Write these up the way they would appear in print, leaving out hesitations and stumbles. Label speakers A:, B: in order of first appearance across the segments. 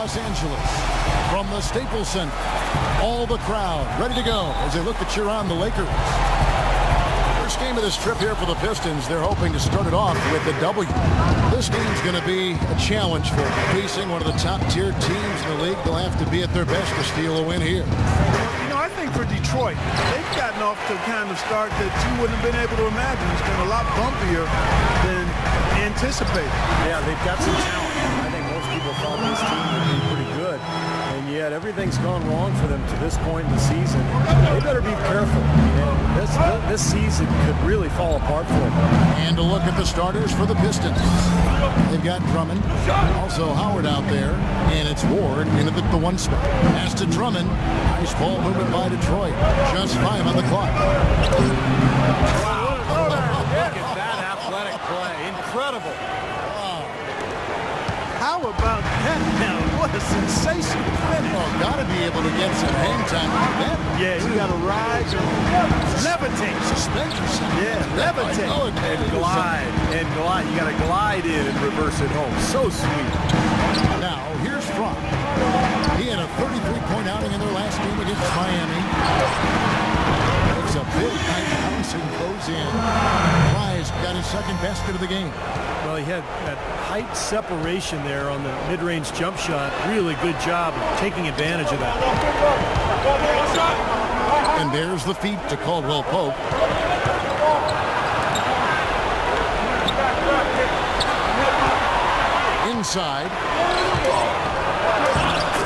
A: Los Angeles. From the Staples Center, all the crowd ready to go as they look to cheer on the Lakers. First game of this trip here for the Pistons. They're hoping to start it off with a W. This game's going to be a challenge for them. Facing one of the top-tier teams in the league, they'll have to be at their best to steal a win here.
B: You know, I think for Detroit, they've gotten off to a kind of start that you wouldn't have been able to imagine. It's been a lot bumpier than anticipated.
C: Yeah, they've got some talent. I think most people thought this team would be pretty good, and yet everything's gone wrong for them to this point in the season. They better be careful. This season could really fall apart for them.
A: And a look at the starters for the Pistons. They've got Drummond, also Howard out there, and it's Ward in at the one spot. Pass to Drummond. Nice ball movement by Detroit. Just 5 on the clock.
C: Wow. Look at that athletic play. Incredible.
B: How about that now? What a sensational finish.
A: Oh, got to be able to get some hang time on that.
B: Yeah, you got to rise or levitate.
A: Suspend yourself.
B: Yeah, levitate.
C: And glide. And glide. You got to glide in and reverse it home. So sweet.
A: Now, here's Fromm. He had a 33-point outing in their last game against Miami. It's a big night. Howson goes in. Fry's got his second basket of the game.
C: Well, he had that height separation there on the mid-range jump shot. Really good job of taking advantage of that.
A: And there's the feed to Caldwell Pope. Inside.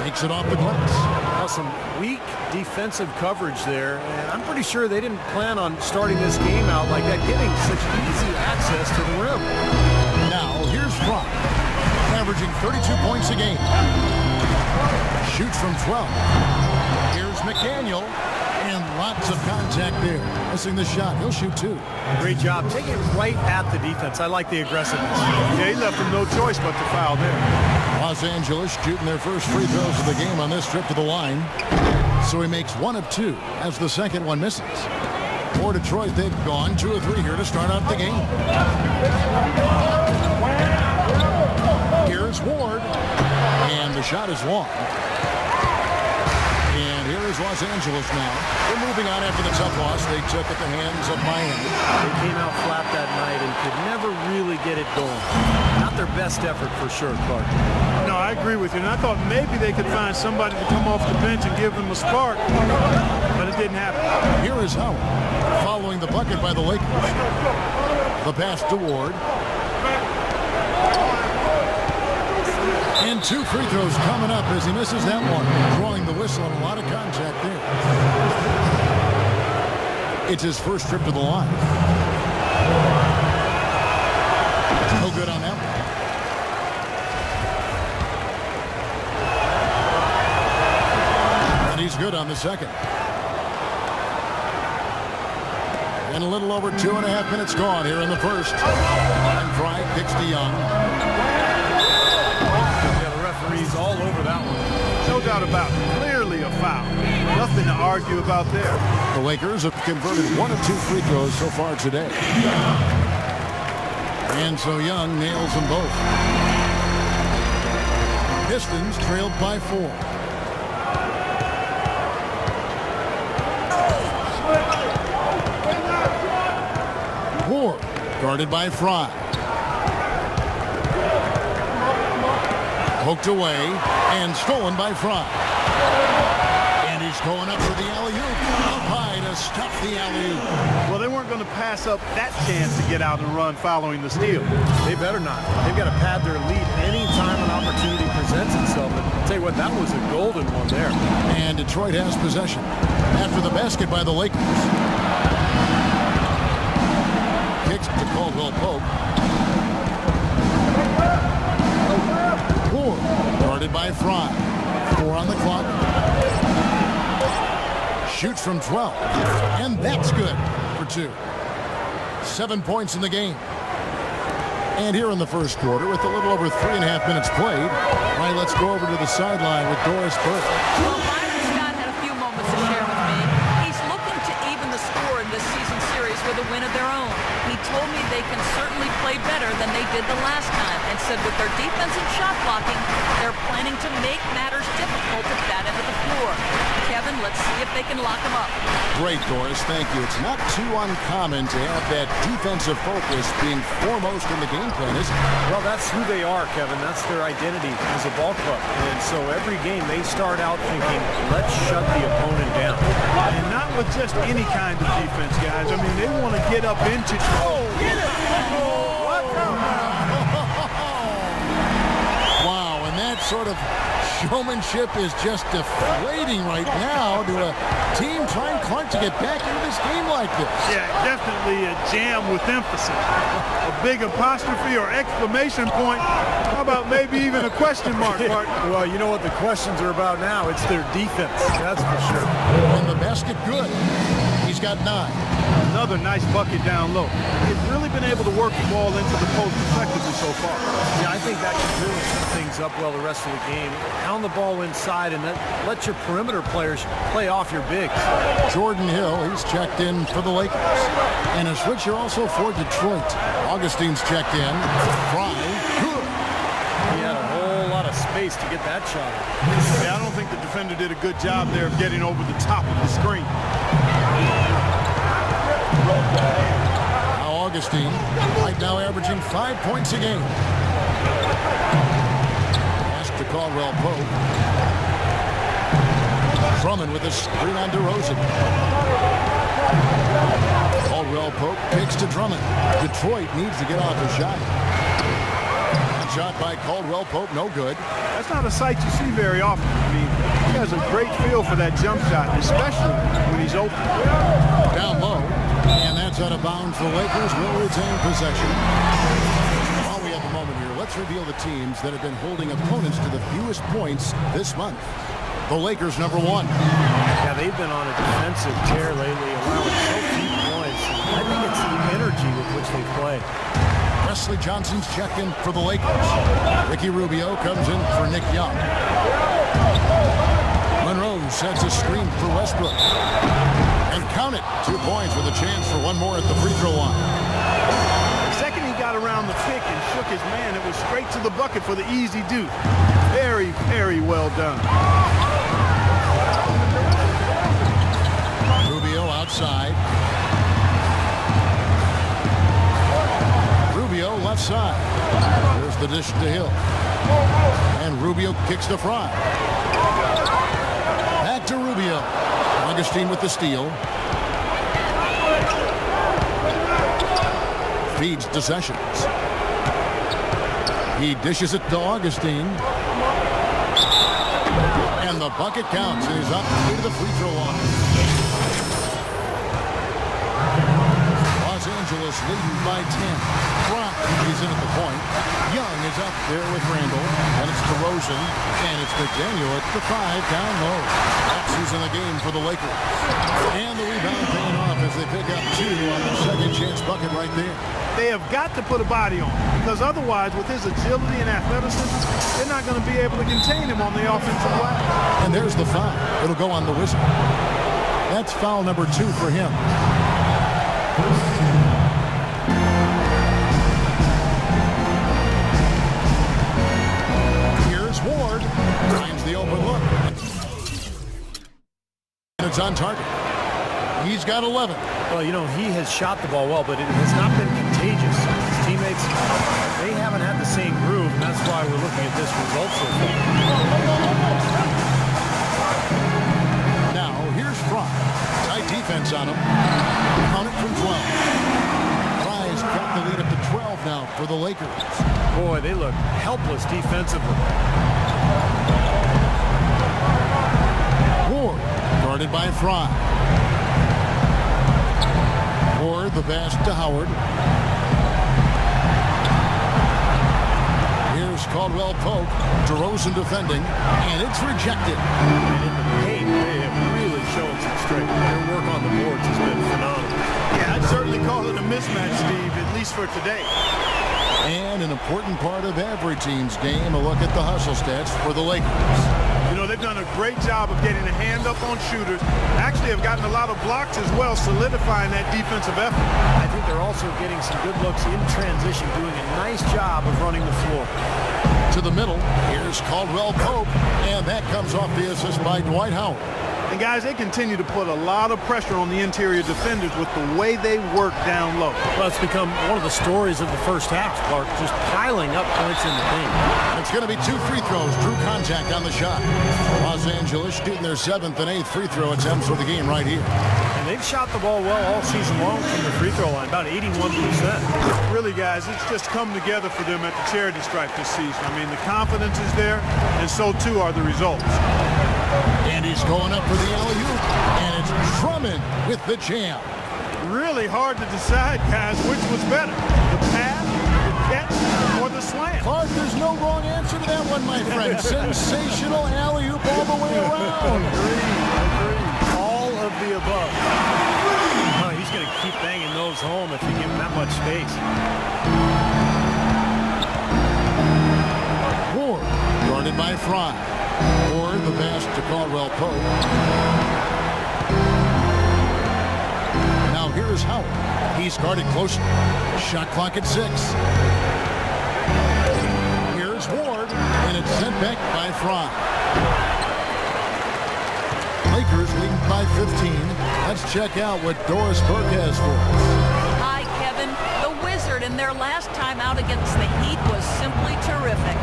A: Takes it off the glass.
C: Now some weak defensive coverage there, and I'm pretty sure they didn't plan on starting this game out like that, getting such easy access to the rim.
A: Now, here's Fromm, averaging 32 points a game. Shoots from 12. Here's McDaniel, and lots of contact there. Missing the shot. He'll shoot 2.
C: Great job taking it right at the defense. I like the aggressiveness.
B: Yeah, he left him no choice but to foul there.
A: Los Angeles shooting their first free throws of the game on this trip to the line. So he makes 1 of 2 as the second one misses. For Detroit, they've gone 2 of 3 here to start out the game. Here's Ward, and the shot is long. And here is Los Angeles now. They're moving on after the tough loss they took at the hands of Miami.
C: They came out flat that night and could never really get it going. Not their best effort for sure, Clark.
B: No, I agree with you. And I thought maybe they could find somebody to come off the bench and give them a spark, but it didn't happen.
A: Here is Howard, following the bucket by the Lakers. The pass to Ward. And 2 free throws coming up as he misses that one. Drawing the whistle and a lot of contact there. It's his first trip to the line. No good on that one. And he's good on the second. And a little over 2.5 minutes gone here in the first. And Fry kicks to Young.
C: Referees all over that one.
B: No doubt about it. Clearly a foul. Nothing to argue about there.
A: The Lakers have converted 1 of 2 free throws so far today. And so Young nails them both. Pistons trailed by 4. Ward guarded by Fry. Poked away and stolen by Fry. And he's going up for the alley-oop. Up high to stuff the alley-oop.
B: Well, they weren't going to pass up that chance to get out and run following the steal.
C: They better not. They've got to pad their lead anytime an opportunity presents itself. And I'll tell you what, that was a golden one there.
A: And Detroit has possession after the basket by the Lakers. Kicks to Caldwell Pope. Guarded by Fry. 4 on the clock. Shoots from 12. And that's good for 2. 7 points in the game. And here in the first quarter, with a little over 3.5 minutes played, all right, let's go over to the sideline with Doris Burke.
D: Well, Byron Scott had a few moments to share with me. He's looking to even the score in this season series with a win of their own. He told me they can certainly play better than they did the last time, and said with their defensive shot blocking, they're planning to make matters difficult at that end of the floor. Kevin, let's see if they can lock them up.
A: Great, Doris. Thank you. It's not too uncommon to have that defensive focus being foremost in the game plan, is it?
C: Well, that's who they are, Kevin. That's their identity as a ball club. And so every game they start out thinking, let's shut the opponent down.
B: And not with just any kind of defense, guys. I mean, they want to get up into...
A: Wow, and that sort of showmanship is just deflating right now to a team trying Clark to get back into this game like this.
B: Yeah, definitely a jam with emphasis. A big apostrophe or exclamation point. How about maybe even a question mark, Mark?
C: Well, you know what the questions are about now? It's their defense, that's for sure.
A: And the basket good. He's got 9.
B: Another nice bucket down low. He's really been able to work the ball into the post effectively so far.
C: Yeah, I think that can really set things up well the rest of the game. Pound the ball inside and let your perimeter players play off your bigs.
A: Jordan Hill, he's checked in for the Lakers. And a switcher also for Detroit. Augustine's checked in. Fry, good.
C: He had a whole lot of space to get that shot.
B: Yeah, I don't think the defender did a good job there of getting over the top of the screen.
A: Now Augustine, right now averaging 5 points a game. Pass to Caldwell Pope. Drummond with a screen on DeRozan. Caldwell Pope kicks to Drummond. Detroit needs to get off a shot. That shot by Caldwell Pope, no good.
B: That's not a sight you see very often. I mean, he has a great feel for that jump shot, especially when he's open.
A: Down low, and that's out of bounds. The Lakers will retain possession. While we have a moment here, let's reveal the teams that have been holding opponents to the fewest points this month. The Lakers, number 1.
C: Yeah, they've been on a defensive tear lately, allowing so few points. I think it's the energy with which they play.
A: Wesley Johnson's checked in for the Lakers. Ricky Rubio comes in for Nick Young. Monroe sets a screen for Westbrook. And count it, 2 points with a chance for one more at the free throw line.
B: The second he got around the pick and shook his man, it was straight to the bucket for the easy deuce. Very, very well done.
A: Rubio outside. Rubio left side. There's the dish to Hill. And Rubio kicks to Fry. Back to Rubio. Augustine with the steal. Feeds to Sessions. He dishes it to Augustine. And the bucket counts. And he's up to the free throw line. Los Angeles leading by 10. Brock, he's in at the point. Young is up there with Randall. And it's DeRozan. And it's McDaniel at the 5 down low. That's who's in the game for the Lakers. And the rebound paying off as they pick up 2 on the second chance bucket right there.
B: They have got to put a body on him, because otherwise, with his agility and athleticism, they're not going to be able to contain him on the offensive glass.
A: And there's the foul. It'll go on the Wizard. That's foul number 2 for him. Here's Ward. Finds the open look. And it's on target. He's got 11.
C: Well, you know, he has shot the ball well, but it has not been contagious. His teammates, they haven't had the same groove, and that's why we're looking at this result so far.
A: Now, here's Fry. Tight defense on him. Count it from 12. Fry's got the lead up to 12 now for the Lakers.
C: Boy, they look helpless defensively.
A: Ward, guarded by Fry. Ward, the pass to Howard. Here's Caldwell Pope. DeRozan defending, and it's rejected.
C: And in the paint, they have really shown some strength. Their work on the boards has been phenomenal.
B: Yeah, I'd certainly call it a mismatch, Steve, at least for today.
A: And an important part of every team's game, a look at the hustle stats for the Lakers.
B: You know, they've done a great job of getting a hand up on shooters. Actually have gotten a lot of blocks as well, solidifying that defensive effort.
C: I think they're also getting some good looks in transition, doing a nice job of running the floor.
A: To the middle, here's Caldwell Pope, and that comes off the assist by Dwight Howard.
B: And guys, they continue to put a lot of pressure on the interior defenders with the way they work down low.
C: Well, it's become one of the stories of the first half, Clark, just piling up points in the paint.
A: It's going to be 2 free throws. Drew contact on the shot. Los Angeles shooting their 7th and 8th free throw attempts for the game right here.
C: And they've shot the ball well all season long from the free throw line, about 81%.
B: Really, guys, it's just come together for them at the charity stripe this season. I mean, the confidence is there, and so too are the results.
A: And he's going up for the alley-oop, and it's Drummond with the jam.
B: Really hard to decide, guys, which was better, the pass, the catch, or the slam.
A: Clark, there's no wrong answer to that one, my friend. Sensational alley-oop all the way around.
C: Agreed. All of the above. Oh, he's going to keep banging those home if you give him that much space.
A: Ward, guarded by Fry. Ward, the pass to Caldwell Pope. Now here's Howard. He's guarded closer. Shot clock at 6. Here's Ward, and it's sent back by Fry. Lakers leading by 15. Let's check out what Doris Burke has for us.
D: Hi, Kevin. The Wizard in their last time out against the Heat was simply terrific.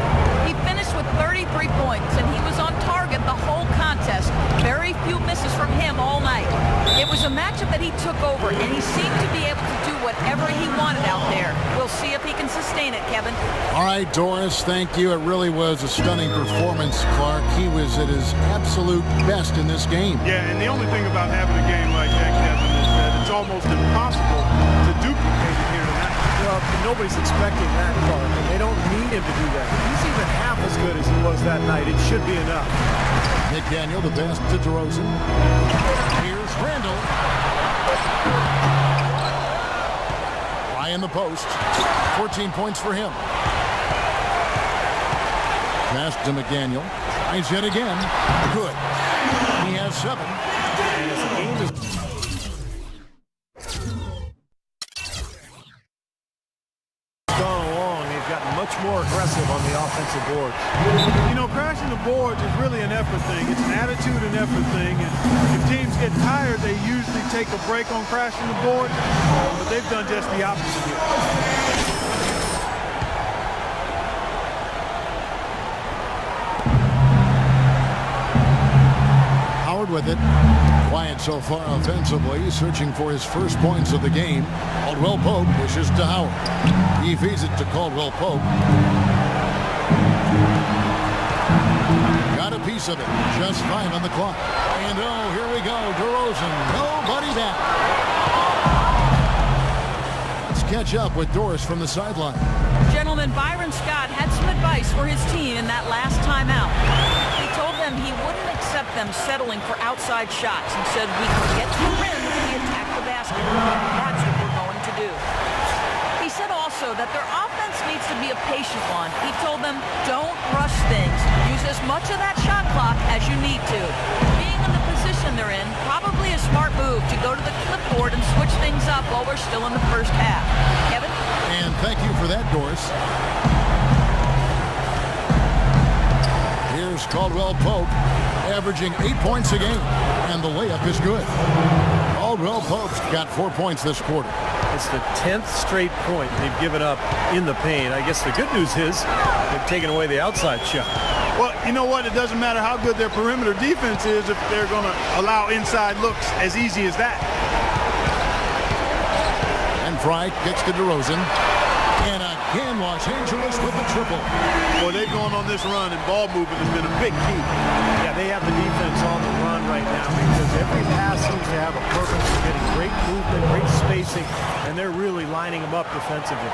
D: He finished with 33 points, and he was on target the whole contest. Very few misses from him all night. It was a matchup that he took over, and he seemed to be able to do whatever he wanted out there. We'll see if he can sustain it, Kevin.
A: All right, Doris, thank you. It really was a stunning performance, Clark. He was at his absolute best in this game.
B: Yeah, and the only thing about having a game like that, Kevin, is that it's almost impossible to duplicate it here tonight.
C: Well, nobody's expecting that, Clark, and they don't need him to do that. He's even half as good as he was that night. It should be enough.
A: McDaniel, the pass to DeRozan. Here's Randall. High in the post. 14 points for him. Pass to McDaniel. Tries yet again. Good. He has 7.
C: And as the game is gone along, they've gotten much more aggressive on the offensive boards.
B: You know, crashing the boards is really an effort thing. It's an attitude and effort thing. And if teams get tired, they usually take a break on crashing the board. But they've done just the opposite here.
A: Howard with it. Quiet so far offensively, searching for his first points of the game. Caldwell Pope pushes to Howard. He feeds it to Caldwell Pope. Got a piece of it. Just 5 on the clock. And oh, here we go. DeRozan. Nobody back. Let's catch up with Doris from the sideline.
D: Gentlemen, Byron Scott had some advice for his team in that last timeout. He told them he wouldn't accept them settling for outside shots and said we can get to the rim if we attack the basket. That's what we're going to do. He said also that their offense needs to be a patient one. He told them, don't rush things. Use as much of that shot clock as you need to. Being in the position they're in, probably a smart move to go to the clipboard and switch things up while we're still in the first half. Kevin?
A: And thank you for that, Doris. Here's Caldwell Pope, averaging 8 points a game, and the layup is good. Caldwell Pope's got 4 points this quarter.
C: It's the 10th straight point they've given up in the paint. I guess the good news is they've taken away the outside shot.
B: Well, you know what? It doesn't matter how good their perimeter defense is if they're going to allow inside looks as easy as that.
A: And Fry gets to DeRozan. And again, Los Angeles with the triple.
B: Well, they've gone on this run, and ball movement has been a big key.
C: Yeah, they have the defense on the run right now because every pass seems to have a purpose. They're getting great movement, great spacing, and they're really lining them up defensively.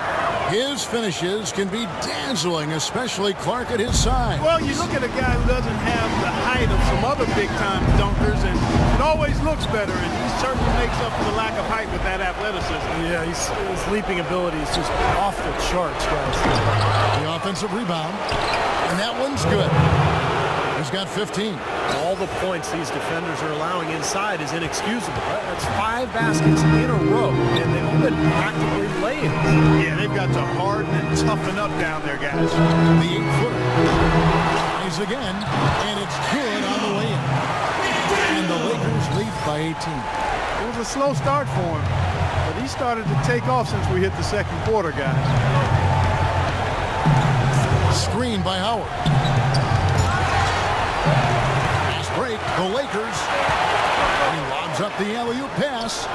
A: His finishes can be dazzling, especially Clark at his side.
B: Well, you look at a guy who doesn't have the height of some other big-time dunkers, and it always looks better, and he certainly makes up for the lack of height with that athleticism.
C: Yeah, his leaping ability is just off the charts, guys.
A: The offensive rebound, and that one's good. He's got 15.
C: All the points these defenders are allowing inside is inexcusable. That's 5 baskets in a row, and they've all been practically laying.
B: Yeah, they've got to harden and toughen up down there, guys.
A: The 8-footer. He's again, and it's good on the way in. And the Lakers lead by 18.
B: It was a slow start for him, but he started to take off since we hit the second quarter, guys.
A: Screen by Howard. Fast break, the Lakers. He lobs up the alley-oop pass.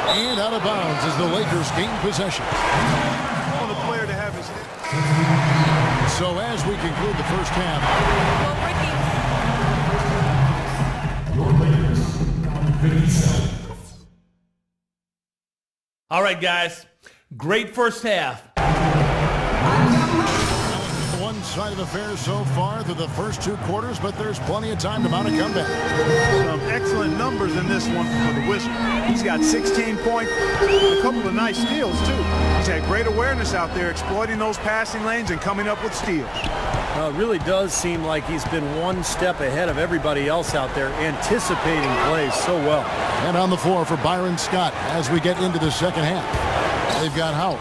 A: And out of bounds as the Lakers gain possession.
B: On the player to have his hit.
A: So as we conclude the first half.
E: All right, guys. Great first half.
A: One side of affairs so far through the first 2 quarters, but there's plenty of time to mount a comeback.
B: Some excellent numbers in this one for the Wizards. He's got 16 points, a couple of nice steals, too. He's had great awareness out there, exploiting those passing lanes and coming up with steals.
C: It really does seem like he's been one step ahead of everybody else out there, anticipating plays so well.
A: And on the floor for Byron Scott as we get into the second half. They've got Howard.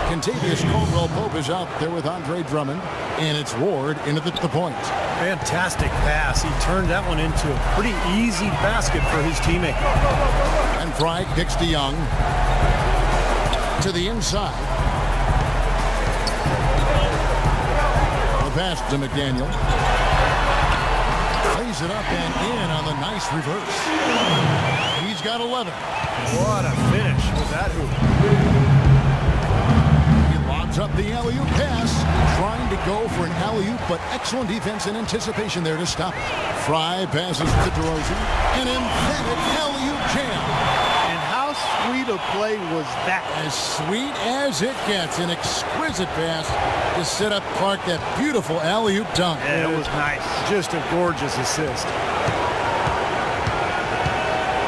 A: Contavious Caldwell-Pope is out there with Andre Drummond. And it's Ward into the point.
C: Fantastic pass. He turned that one into a pretty easy basket for his teammate.
A: And Fry kicks to Young. To the inside. The pass to McDaniel. Plays it up and in on the nice reverse. He's got 11.
C: What a finish with that hoop.
A: Up the alley-oop pass, trying to go for an alley-oop, but excellent defense and anticipation there to stop it. Fry passes to DeRozan, an emphatic alley-oop jam.
B: And how sweet a play was that?
A: As sweet as it gets, an exquisite pass to set up Clark that beautiful alley-oop dunk.
B: Yeah, it was nice.
C: Just a gorgeous assist.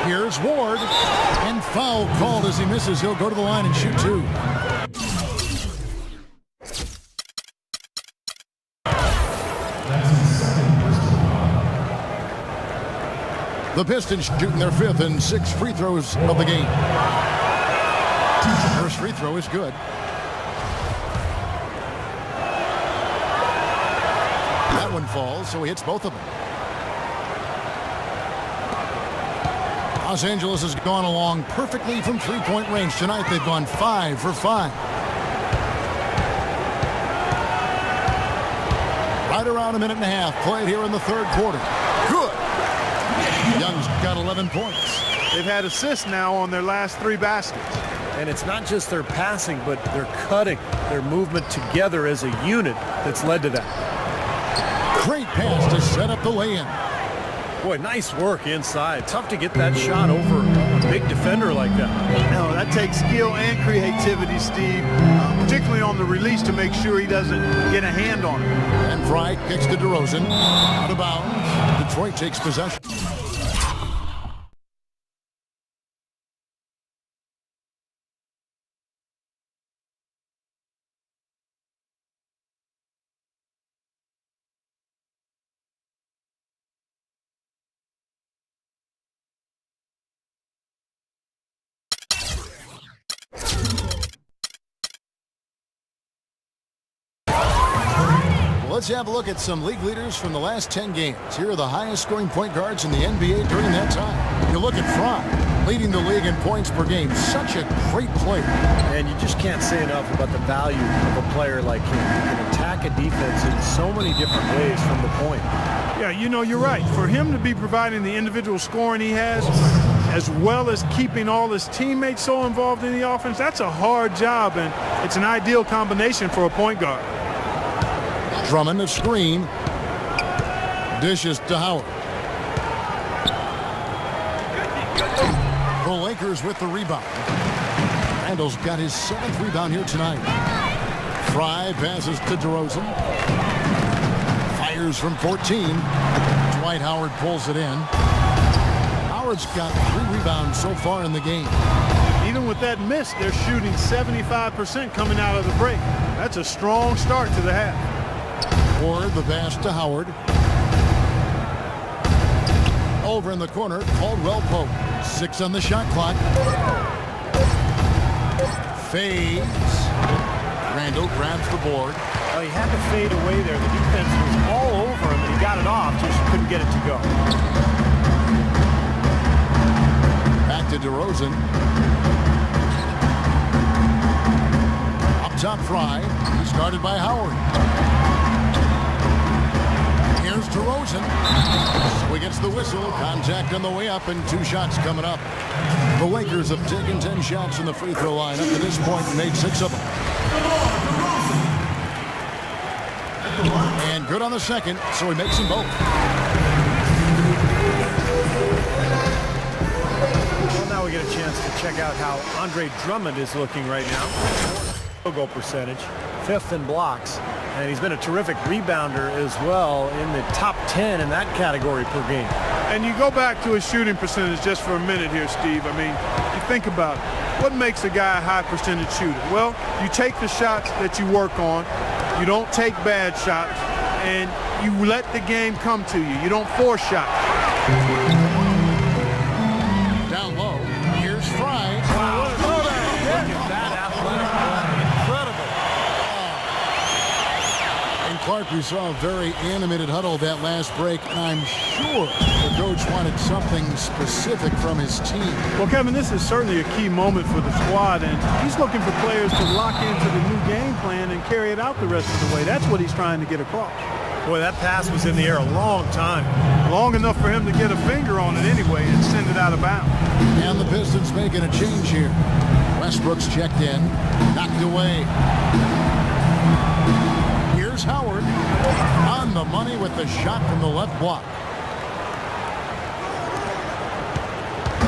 A: Here's Ward, and foul called as he misses. He'll go to the line and shoot 2. The Pistons shooting their 5th and 6th free throws of the game. First free throw is good. That one falls, so he hits both of them. Los Angeles has gone along perfectly from three-point range. Tonight they've gone 5 for 5. Right around a minute and a half played here in the third quarter. Good. Young's got 11 points.
B: They've had assists now on their last 3 baskets.
C: And it's not just their passing, but their cutting, their movement together as a unit that's led to that.
A: Great pass to set up the lay-in.
C: Boy, nice work inside. Tough to get that shot over a big defender like that.
B: No, that takes skill and creativity, Steve, particularly on the release to make sure he doesn't get a hand on it.
A: And Fry kicks to DeRozan. Out of bounds. Detroit takes possession. Let's have a look at some league leaders from the last 10 games. Here are the highest scoring point guards in the NBA during that time. You look at Fry, leading the league in points per game. Such a great player.
C: And you just can't say enough about the value of a player like him. He can attack a defense in so many different ways from the point.
B: Yeah, you know, you're right. For him to be providing the individual scoring he has, as well as keeping all his teammates so involved in the offense, that's a hard job, and it's an ideal combination for a point guard.
A: Drummond a screen. Dishes to Howard. The Lakers with the rebound. Randall's got his 7th rebound here tonight. Fry passes to DeRozan. Fires from 14. Dwight Howard pulls it in. Howard's got 3 rebounds so far in the game.
B: Even with that miss, they're shooting 75% coming out of the break. That's a strong start to the half.
A: Ward the pass to Howard. Over in the corner, Caldwell Pope. 6 on the shot clock. Fades. Randall grabs the board.
C: Well, he had to fade away there. The defense was all over him, and he got it off, just couldn't get it to go.
A: Back to DeRozan. Up top, Fry. He's guarded by Howard. Here's DeRozan. So he gets the whistle. Contact on the way up, and 2 shots coming up. The Lakers have taken 10 shots from the free throw line up to this point and made 6 of them. And good on the second, so he makes them both.
C: Well, now we get a chance to check out how Andre Drummond is looking right now. Field goal percentage, 5th in blocks, and he's been a terrific rebounder as well, in the top 10 in that category per game.
B: And you go back to his shooting percentage just for a minute here, Steve. I mean, you think about it. What makes a guy a high percentage shooter? Well, you take the shots that you work on. You don't take bad shots, and you let the game come to you. You don't force shots.
A: Down low, here's Fry.
C: Wow. Look at that athletic play. Incredible.
A: And Clark, we saw a very animated huddle that last break, and I'm sure the coach wanted something specific from his team.
B: Well, Kevin, this is certainly a key moment for the squad, and he's looking for players to lock into the new game plan and carry it out the rest of the way. That's what he's trying to get across.
C: Boy, that pass was in the air a long time.
B: Long enough for him to get a finger on it anyway and send it out of bounds.
A: And the Pistons making a change here. Westbrook's checked in, knocked away. Here's Howard on the money with the shot from the left block.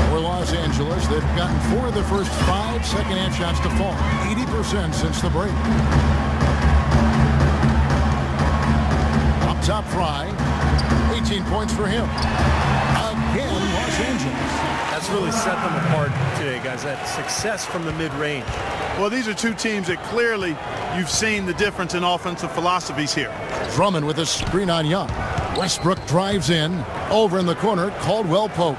A: For Los Angeles, they've gotten 4 of the first 5 second-half shots to fall. 80% since the break. Up top, Fry. 18 points for him. Again, Los Angeles.
C: That's really set them apart today, guys. That success from the mid-range.
B: Well, these are 2 teams that clearly you've seen the difference in offensive philosophies here.
A: Drummond with a screen on Young. Westbrook drives in. Over in the corner, Caldwell Pope.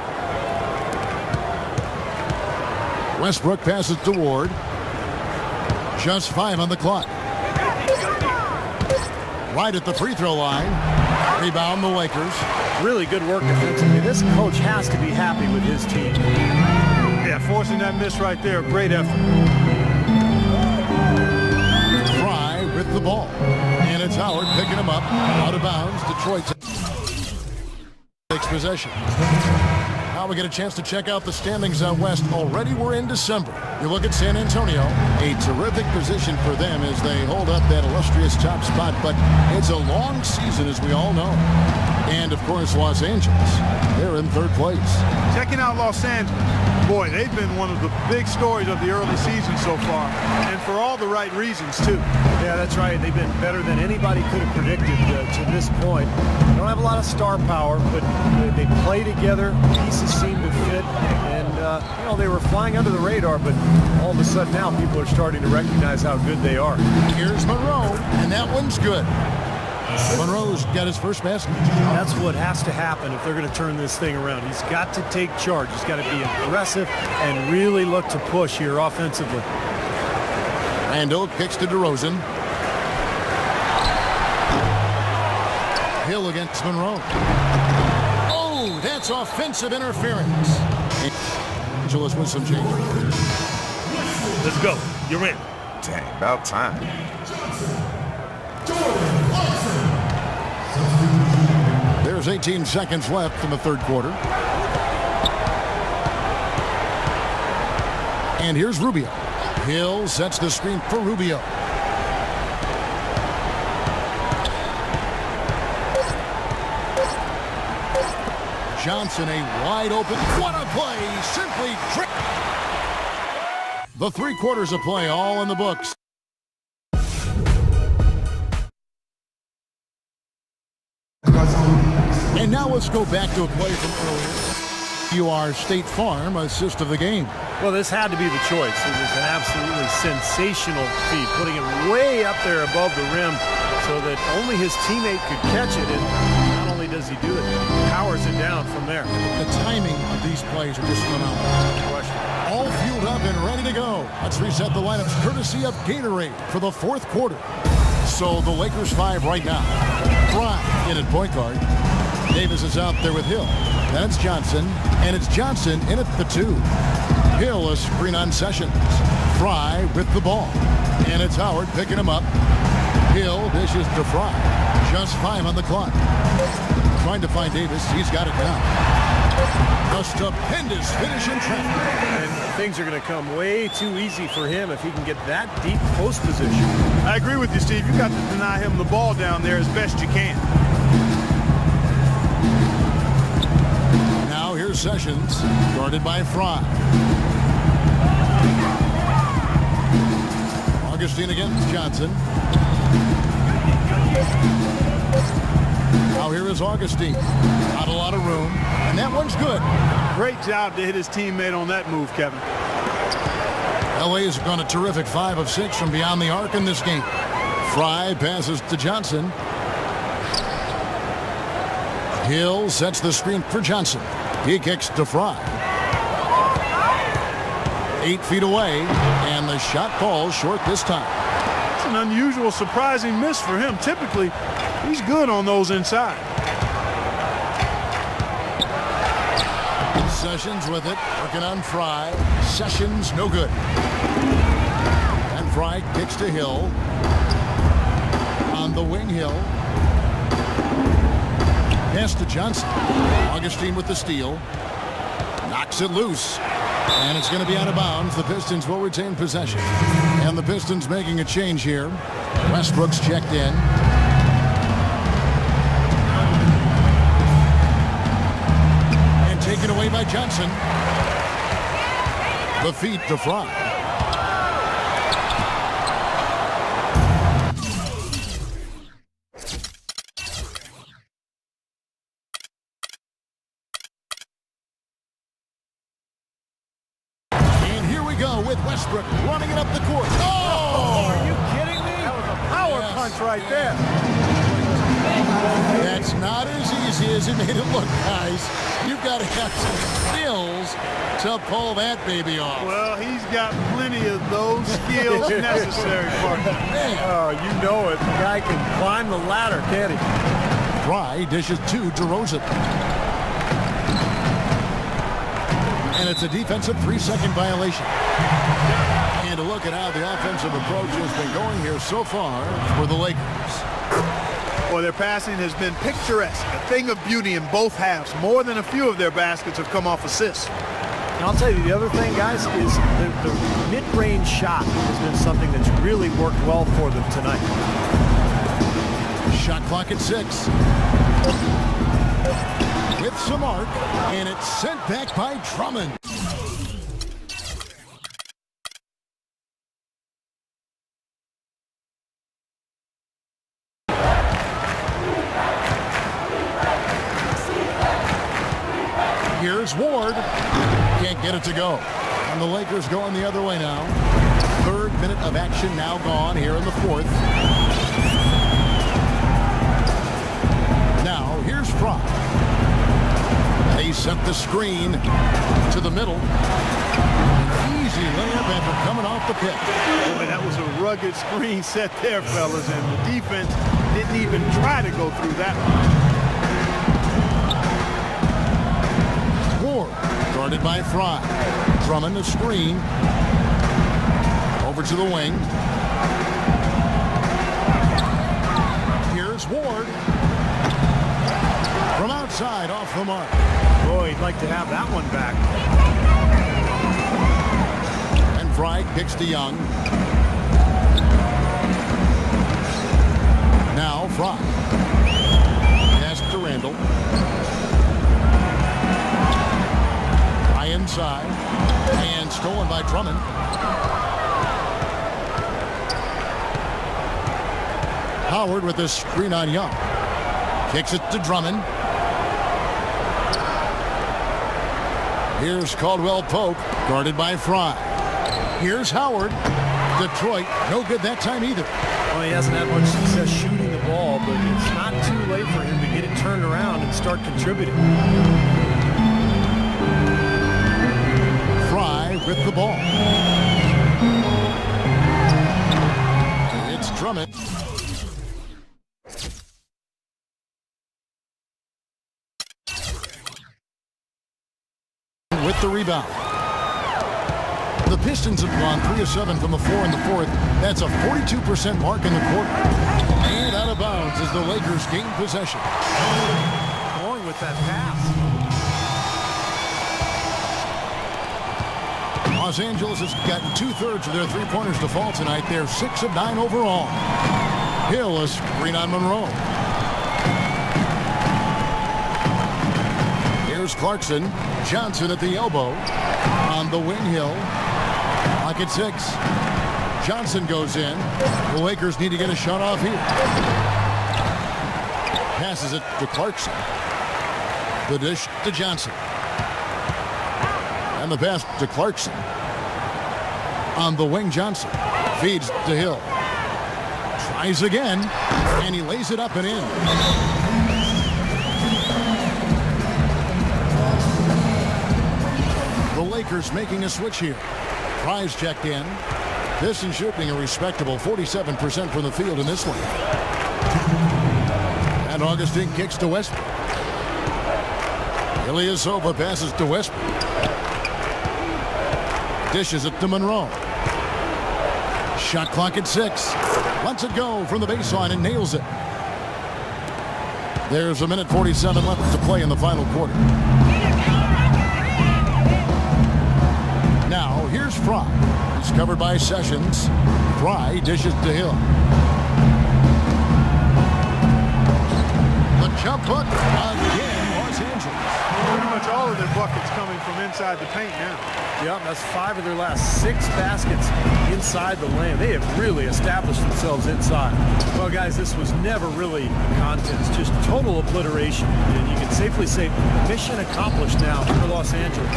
A: Westbrook passes to Ward. Just 5 on the clock. Right at the free throw line. Rebound the Lakers.
C: Really good work defensively. This coach has to be happy with his team.
B: Yeah, forcing that miss right there, great effort.
A: Fry with the ball. And it's Howard picking him up. Out of bounds. Detroit takes possession. Now we get a chance to check out the standings out west. Already we're in December. You look at San Antonio, a terrific position for them as they hold up that illustrious top spot, but it's a long season, as we all know. And, of course, Los Angeles, they're in 3rd place.
B: Checking out Los Angeles. Boy, they've been one of the big stories of the early season so far, and for all the right reasons, too.
C: Yeah, that's right. They've been better than anybody could have predicted to this point. They don't have a lot of star power, but they play together. Pieces seem to fit, and you know, they were flying under the radar, but all of a sudden now people are starting to recognize how good they are.
A: Here's Monroe, and that one's good. Monroe's got his first basket.
C: That's what has to happen if they're going to turn this thing around. He's got to take charge. He's got to be aggressive and really look to push here offensively.
A: Randall kicks to DeRozan. Hill against Monroe. Oh, that's offensive interference. Angeles with some change.
E: Let's go. You're in.
F: Dang, about time.
A: There's 18 seconds left in the 3rd quarter. And here's Rubio. Hill sets the screen for Rubio. Johnson, a wide open. What a play! Simply trick. The 3 quarters of play all in the books. And now let's go back to a play from earlier. You are State Farm, assist of the game.
C: Well, this had to be the choice. It was an absolutely sensational feed, putting it way up there above the rim so that only his teammate could catch it. And not only does he do it? Powers it down from there.
A: The timing of these plays are just phenomenal.
C: Question.
A: All fueled up and ready to go. Let's reset the lineups courtesy of Gatorade for the fourth quarter. So the Lakers 5 right now. Fry in at point guard. Davis is out there with Hill. Then it's Johnson, and it's Johnson in at the 2. Hill a screen on Sessions. Fry with the ball. And it's Howard picking him up. Hill dishes to Fry. Just 5 on the clock. Trying to find Davis. He's got it now. A stupendous finish in traffic.
C: And things are going to come way too easy for him if he can get that deep post position.
B: I agree with you, Steve. You've got to deny him the ball down there as best you can.
A: Now here's Sessions, guarded by Fry. Augustine against Johnson. Now here is Augustine. Not a lot of room, and that one's good.
B: Great job to hit his teammate on that move, Kevin.
A: LA's gone a terrific 5 of 6 from beyond the arc in this game. Fry passes to Johnson. Hill sets the screen for Johnson. He kicks to Fry. 8 feet away, and the shot falls short this time.
B: It's an unusual, surprising miss for him. Typically, he's good on those inside.
A: Sessions with it, working on Fry. Sessions, no good. And Fry kicks to Hill. On the wing, Hill. Pass to Johnson. Augustine with the steal. Knocks it loose. And it's going to be out of bounds. The Pistons will retain possession. And the Pistons making a change here. Westbrook's checked in. And taken away by Johnson. The feet to Fry. With Westbrook running it up the court. Oh!
C: Are you kidding me? That was a power punch right there.
A: That's not as easy as it made it look, guys. You've got to have some skills to pull that baby off.
B: Well, he's got plenty of those skills necessary, partner.
C: Oh, you know it. The guy can climb the ladder, can't he?
A: Fry dishes to DeRozan. And it's a defensive 3-second violation. And a look at how the offensive approach has been going here so far for the Lakers.
B: Well, their passing has been picturesque, a thing of beauty in both halves. More than a few of their baskets have come off assists.
C: And I'll tell you, the other thing, guys, is the mid-range shot has been something that's really worked well for them tonight.
A: Shot clock at 6. With some arc, and it's sent back by Drummond. Here's Ward. Can't get it to go. And the Lakers going the other way now. 3rd minute of action now gone here in the 4th. Now, here's Fry. They sent the screen to the middle. Easy layup after coming off the pick.
B: Boy, that was a rugged screen set there, fellas, and the defense didn't even try to go through that one.
A: Ward, guarded by Fry. Drummond, a screen. Over to the wing. Here's Ward. From outside, off the mark.
C: Boy, he'd like to have that one back.
A: And Fry kicks to Young. Now Fry. Pass to Randall. High inside. And stolen by Drummond. Howard with the screen on Young. Kicks it to Drummond. Here's Caldwell Pope, guarded by Fry. Here's Howard. Detroit, no good that time either.
C: Well, he hasn't had much success shooting the ball, but it's not too late for him to get it turn around and start contributing.
A: Fry with the ball. It's Drummond. With the rebound. The Pistons have gone 3 of 7 from the floor in the fourth. That's a 42% mark in the quarter. And out of bounds as the Lakers gain possession.
C: Going with that pass.
A: Los Angeles has gotten 2/3 of their three-pointers to fall tonight. They're 6 of 9 overall. Hill is screen on Monroe. Here's Clarkson. Johnson at the elbow. On the wing, Hill. Clock at 6. Johnson goes in. The Lakers need to get a shot off here. Passes it to Clarkson. The dish to Johnson. And the pass to Clarkson. On the wing, Johnson. Feeds to Hill. Tries again. And he lays it up and in. The Lakers making a switch here. Price checked in. Pistons shooting a respectable 47% from the field in this one. And Augustine kicks to Westbrook. Ilyasova passes to Westbrook. Dishes it to Monroe. Shot clock at 6. Lets it go from the baseline and nails it. There's a minute 47 left to play in the final quarter. Now here's Fry. He's covered by Sessions. Fry dishes to Hill. The jump hook again, Los Angeles.
B: Pretty much all of their buckets coming from inside the paint now.
C: Yep, that's 5 of their last 6 baskets inside the lane. They have really established themselves inside. Well, guys, this was never really a contest, just total obliteration. And you can safely say mission accomplished now for Los Angeles.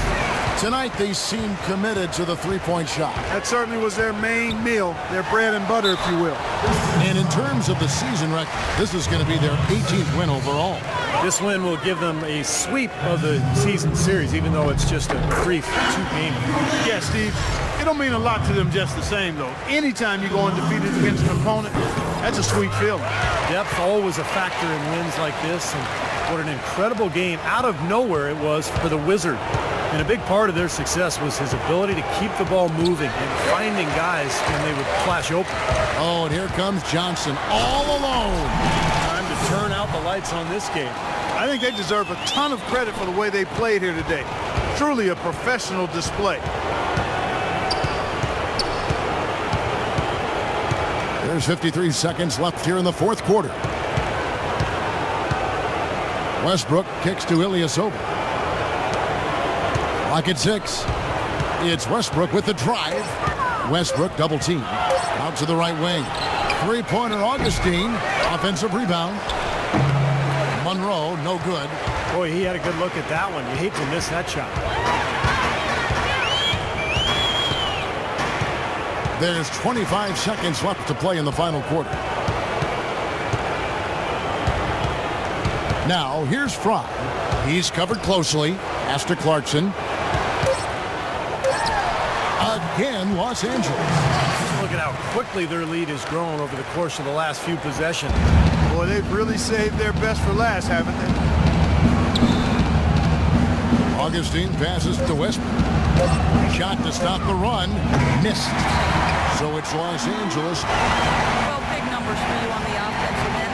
A: Tonight they seem committed to the three-point shot.
B: That certainly was their main meal, their bread and butter, if you will.
A: And in terms of the season record, this is going to be their 18th win overall.
C: This win will give them a sweep of the season series, even though it's just a brief 2-game.
B: Yeah, Steve, it don't mean a lot to them just the same, though. Anytime you go undefeated against an opponent, that's a sweet feeling.
C: Depth always a factor in wins like this, and what an incredible game out of nowhere it was for the Wizard. And a big part of their success was his ability to keep the ball moving and finding guys when they would flash open.
A: Oh, and here comes Johnson all alone.
C: Time to turn out the lights on this game.
B: I think they deserve a ton of credit for the way they played here today. Truly a professional display.
A: There's 53 seconds left here in the fourth quarter. Westbrook kicks to Ilyasova. Clock at 6. It's Westbrook with the drive. Westbrook double team. Out to the right wing. Three-pointer Augustine. Offensive rebound. Monroe, no good.
C: Boy, he had a good look at that one. You hate to miss that shot.
A: There's 25 seconds left to play in the final quarter. Now, here's Fry. He's covered closely. Pass to Clarkson. Again, Los Angeles.
C: Just look at how quickly their lead has grown over the course of the last few possessions.
B: Boy, they've really saved their best for last, haven't they?
A: Augustine passes to Westbrook. Shot to stop the run. Missed. So it's Los Angeles.
D: Well, big numbers for you on the offensive end.